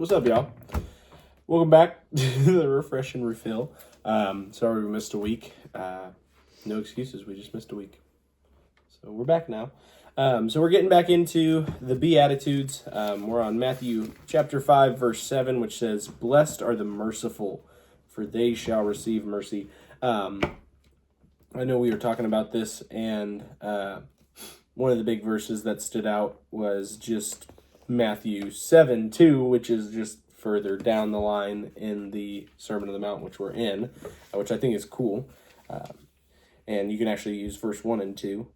What's up, y'all? Welcome back to the Refresh and Refill. Sorry we missed a week. No excuses, we just missed a week. So we're back now. So we're getting back into the Beatitudes. We're on Matthew chapter 5, verse 7, which says, "Blessed are the merciful, for they shall receive mercy." I know we were talking about this, and one of the big verses that stood out was just Matthew 7:2, which is just further down the line in the Sermon on the Mount, which we're in, which I think is cool. And you can actually use verse 1 and 2.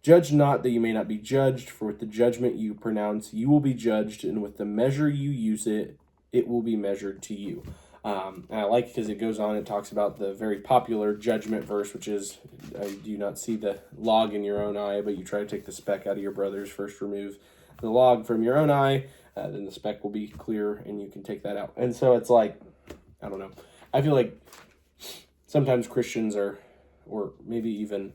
"Judge not that you may not be judged, for with the judgment you pronounce, you will be judged, and with the measure you use it, it will be measured to you." And I like because it goes on and talks about the very popular judgment verse, which is, "Do you not see the log in your own eye, but you try to take the speck out of your brother's? First remove the log from your own eye, then the speck will be clear, and you can take that out." And so it's like, I don't know. I feel like sometimes Christians or maybe even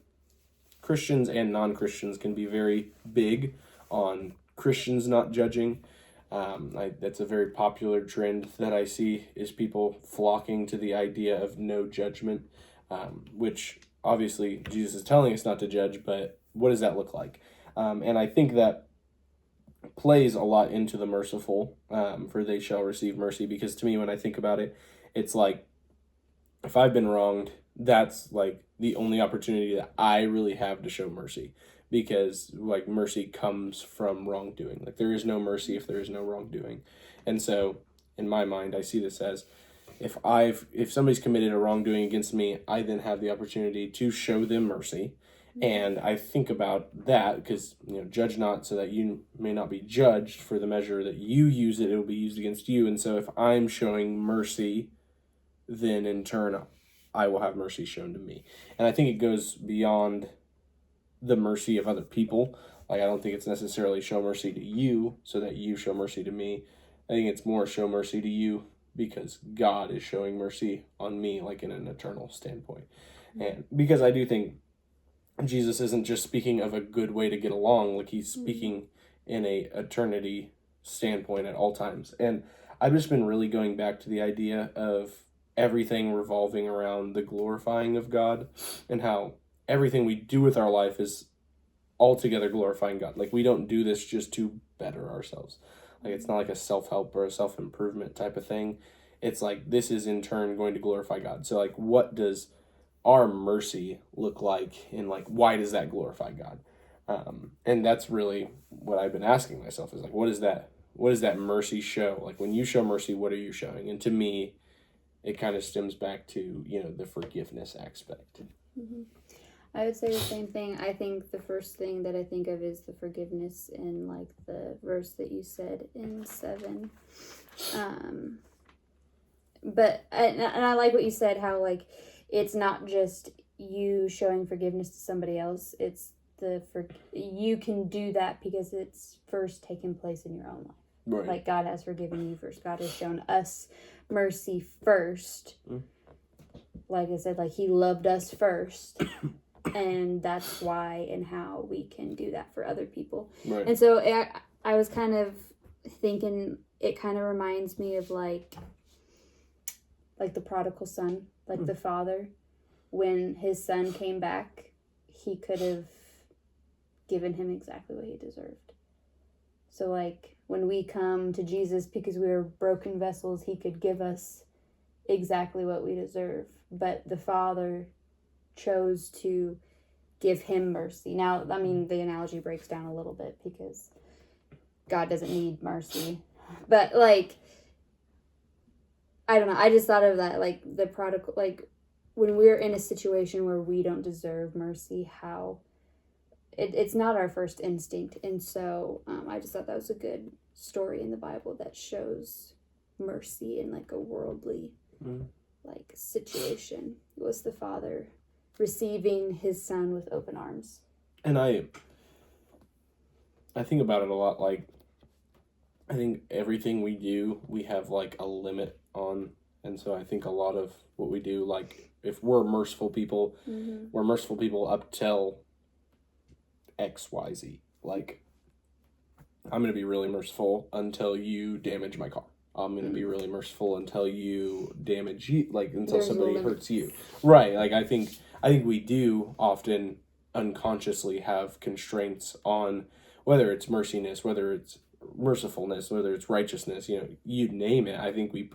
Christians and non-Christians can be very big on Christians not judging. That's a very popular trend that I see, is people flocking to the idea of no judgment, which obviously Jesus is telling us not to judge, but what does that look like? And I think that plays a lot into the merciful, for they shall receive mercy, because to me, when I think about it, it's like, if I've been wronged, that's like the only opportunity that I really have to show mercy, because like mercy comes from wrongdoing. Like there is no mercy if there is no wrongdoing. And so in my mind, I see this as, if somebody's committed a wrongdoing against me, I then have the opportunity to show them mercy. And I think about that because, judge not so that you may not be judged. For the measure that you use it, it will be used against you. And so if I'm showing mercy, then in turn, I will have mercy shown to me. And I think it goes beyond the mercy of other people. Like, I don't think it's necessarily show mercy to you so that you show mercy to me. I think it's more show mercy to you because God is showing mercy on me, like in an eternal standpoint. And because I do think Jesus isn't just speaking of a good way to get along, like he's speaking in a eternity standpoint at all times. And I've just been really going back to the idea of everything revolving around the glorifying of God, and how everything we do with our life is altogether glorifying God. Like, we don't do this just to better ourselves. Like, it's not like a self-help or a self-improvement type of thing. It's like, this is in turn going to glorify God. So like, what does our mercy look like, and like, why does that glorify God? And that's really what I've been asking myself, is like, what does that mercy show? Like, when you show mercy, what are you showing? And to me, it kind of stems back to, the forgiveness aspect. Mm-hmm. I would say the same thing. I think the first thing that I think of is the forgiveness in like the verse that you said in 7. But I like what you said, how like it's not just you showing forgiveness to somebody else. It's you can do that because it's first taken place in your own life. Right. Like, God has forgiven you first. God has shown us mercy first. Like I said, like he loved us first. And that's why and how we can do that for other people. Right. And so I was kind of thinking, it kind of reminds me of like the prodigal son, like the father. When his son came back, he could have given him exactly what he deserved. So like, when we come to Jesus because we are broken vessels, he could give us exactly what we deserve. But the Father chose to give him mercy. Now, I mean, the analogy breaks down a little bit because God doesn't need mercy. But like, I don't know. I just thought of that, like the prodigal, like when we're in a situation where we don't deserve mercy, how it's not our first instinct. And so I just thought that was a good story in the Bible that shows mercy in like a worldly like situation. It was the Father receiving his son with open arms. And I think about it a lot. Like, I think everything we do, we have like a limit on. And so I think a lot of what we do, like if we're merciful people, we're merciful people up till XYZ. Like, I'm going to be really merciful until you damage my car. I'm going to be really merciful until you damage you, like until There's no somebody limits. hurts you. Right. Like I think we do often unconsciously have constraints on whether it's merciness, whether it's mercifulness, whether it's righteousness, you name it. I think we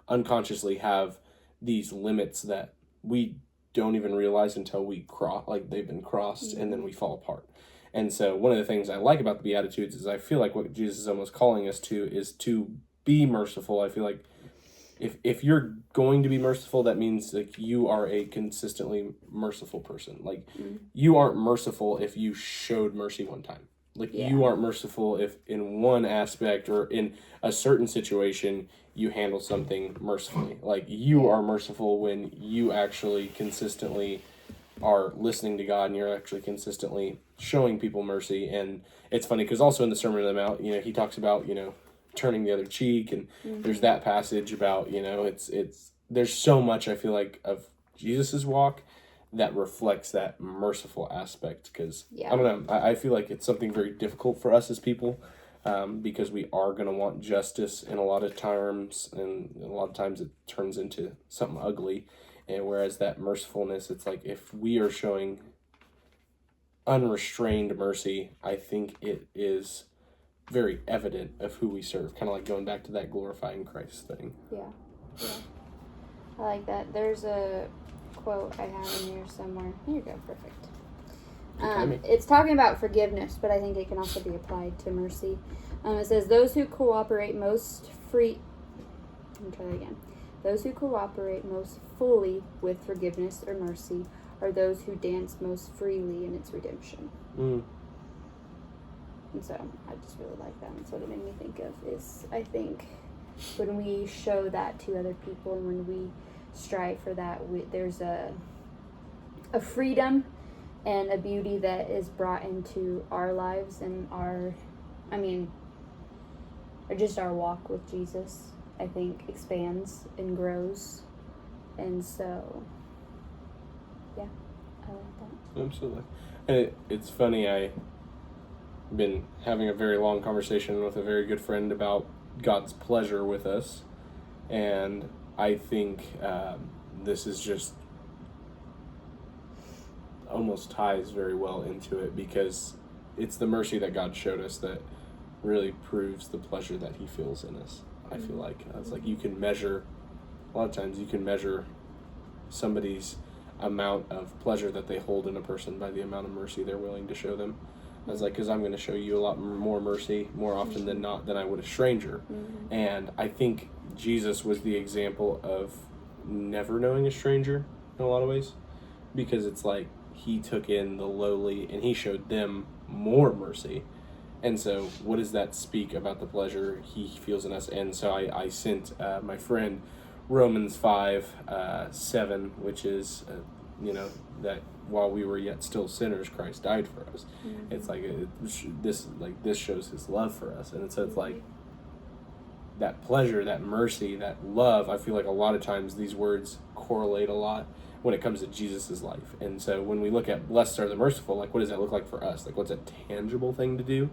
unconsciously have these limits that we don't even realize until we cross, like they've been crossed, and then we fall apart. And so one of the things I like about the Beatitudes is I feel like what Jesus is almost calling us to is to be merciful. I feel like if you're going to be merciful, that means like you are a consistently merciful person. Like you aren't merciful if you showed mercy one time. Like you aren't merciful if in one aspect or in a certain situation you handle something mercifully. Like you are merciful when you actually consistently are listening to God and you're actually consistently showing people mercy. And it's funny because also in the Sermon on the Mount, he talks about, turning the other cheek, and there's that passage about, it's there's so much I feel like of Jesus's walk that reflects that merciful aspect, because I don't know, I feel like it's something very difficult for us as people, because we are going to want justice in a lot of terms, and a lot of times it turns into something ugly. And whereas that mercifulness, it's like if we are showing unrestrained mercy, I think it is very evident of who we serve. Kind of like going back to that glorifying Christ thing. Yeah. I like that. There's a quote I have in here somewhere. Here you go. Perfect. It's talking about forgiveness, but I think it can also be applied to mercy. It says, those who cooperate most Those who cooperate most fully with forgiveness or mercy are those who dance most freely in its redemption. And so I just really like that. That's what it made me think of, is I think when we show that to other people and when we strive for that, there's a freedom and a beauty that is brought into our lives and or just our walk with Jesus, I think expands and grows. And so, yeah, I like that. Absolutely. And it's funny, I've been having a very long conversation with a very good friend about God's pleasure with us. And I think this is just almost ties very well into it, because it's the mercy that God showed us that really proves the pleasure that he feels in us. I feel like it's like a lot of times you can measure somebody's amount of pleasure that they hold in a person by the amount of mercy they're willing to show them. I was like, because I'm going to show you a lot more mercy more often than not than I would a stranger. And I think Jesus was the example of never knowing a stranger in a lot of ways, because it's like he took in the lowly and he showed them more mercy. And so what does that speak about the pleasure he feels in us? And so I sent my friend Romans 5:7, which is, that while we were yet still sinners, Christ died for us. It's like this shows his love for us. And so it's like that pleasure, that mercy, that love. I feel like a lot of times these words correlate a lot when it comes to Jesus's life. And so when we look at blessed are the merciful, like what does that look like for us? Like what's a tangible thing to do?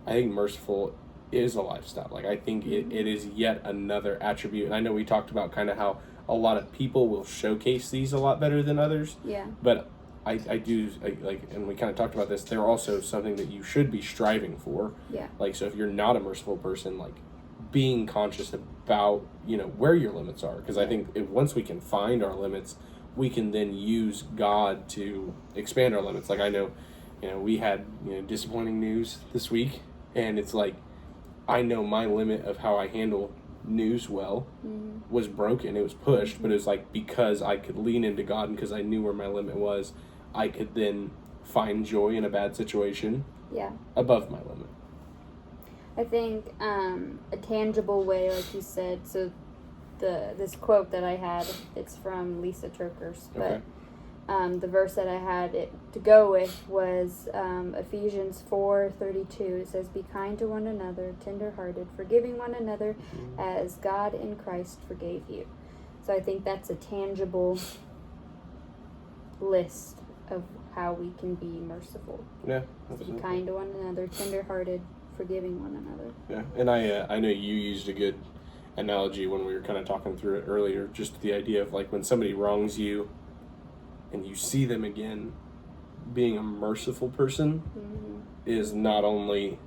I think merciful is a lifestyle. Like I think it is yet another attribute. And I know we talked about kind of how a lot of people will showcase these a lot better than others. Yeah. But I do like, and we kind of talked about this, they're also something that you should be striving for. Yeah. Like, so if you're not a merciful person, like being conscious about, where your limits are. Because I think once we can find our limits, we can then use God to expand our limits. Like I know, we had, disappointing news this week, and it's like, I know my limit of how I handle news was broken. It was pushed, but it was like, because I could lean into God and because I knew where my limit was, I could then find joy in a bad situation above my limit. I think a tangible way, like you said, so this quote that I had, it's from Lisa Turkers, but the verse that I had to go with was Ephesians 4:32. It says, "Be kind to one another, tender-hearted, forgiving one another, as God in Christ forgave you." So I think that's a tangible list of how we can be merciful. Yeah, be kind to one another, tender-hearted, forgiving one another. Yeah, and I know you used a good analogy when we were kind of talking through it earlier, just the idea of like when somebody wrongs you and you see them again, being a merciful person is not only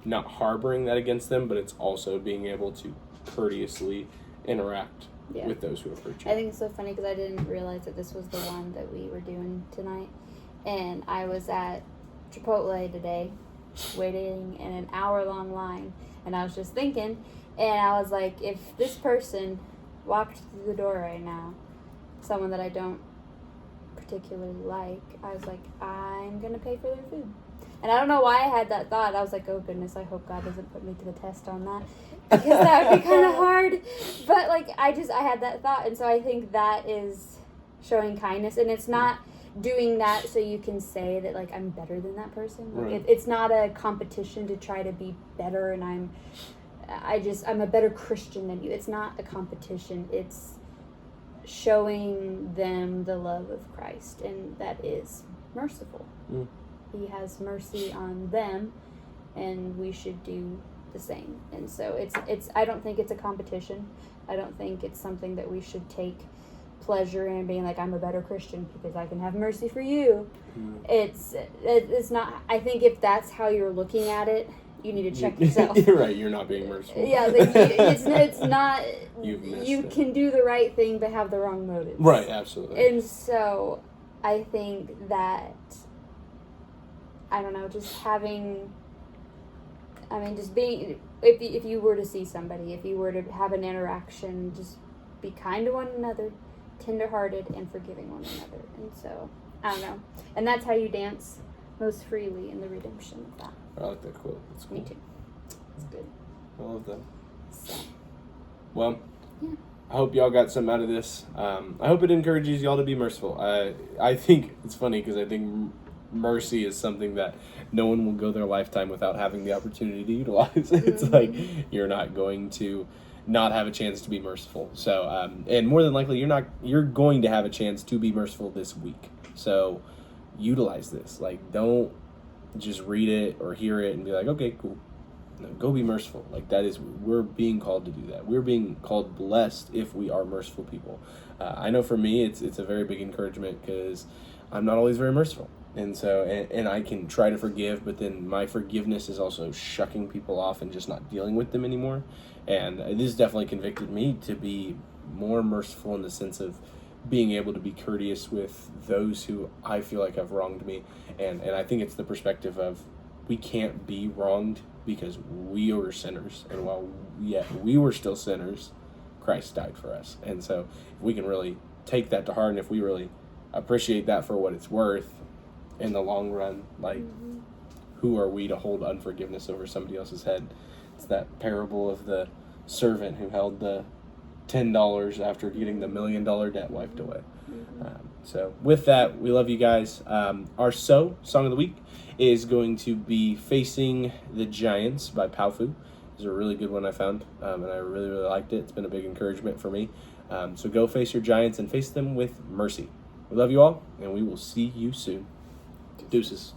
not harboring that against them, but it's also being able to courteously interact with those who have hurt you. I think it's so funny because I didn't realize that this was the one that we were doing tonight. And I was at Chipotle today waiting in an hour-long line. And I was just thinking, and I was like, if this person walked through the door right now, someone that I don't particularly like, I was like, I'm going to pay for their food. And I don't know why I had that thought. I was like, oh goodness, I hope God doesn't put me to the test on that. Because that would be kind of hard. But like, I had that thought. And so I think that is showing kindness. And it's not doing that so you can say that like, I'm better than that person. Like, it's not a competition to try to be better and I'm a better Christian than you. It's not a competition. It's showing them the love of Christ. And that is merciful. He has mercy on them, and we should do the same. And so it's I don't think it's a competition. I don't think it's something that we should take pleasure in being like, I'm a better Christian because I can have mercy for you. It's not. I think if that's how you're looking at it, you need to check yourself. Right, you're not being merciful. Yeah, like it's not. You can do the right thing but have the wrong motives. Right, absolutely. And so I think that, I don't know, just having, just being, if you were to see somebody, if you were to have an interaction, just be kind to one another, tenderhearted, and forgiving one another. And so, I don't know. And that's how you dance most freely in the redemption of that. I like that quote. That's cool. Me too. It's good. I love that. So. Well, I hope y'all got something out of this. I hope it encourages y'all to be merciful. I think it's funny because I think mercy is something that no one will go their lifetime without having the opportunity to utilize. It's like you're not going to not have a chance to be merciful. So, and more than likely, you're going to have a chance to be merciful this week. So, utilize this. Like, don't just read it or hear it and be like, okay, cool. No, go be merciful. Like, we're being called to do that. We're being called blessed if we are merciful people. I know for me, it's a very big encouragement because I'm not always very merciful. And so, and I can try to forgive, but then my forgiveness is also shucking people off and just not dealing with them anymore. And this definitely convicted me to be more merciful in the sense of being able to be courteous with those who I feel like have wronged me. And I think it's the perspective of we can't be wronged because we were sinners. And while we were still sinners, Christ died for us. And so if we can really take that to heart and if we really appreciate that for what it's worth, in the long run, like, who are we to hold unforgiveness over somebody else's head? It's that parable of the servant who held the $10 after getting the $1 million debt wiped away. So with that, we love you guys. Our song of the week is going to be Facing the Giants by Powfu. It's a really good one I found, and I really, really liked it. It's been a big encouragement for me. So go face your giants and face them with mercy. We love you all, and we will see you soon. Deuces.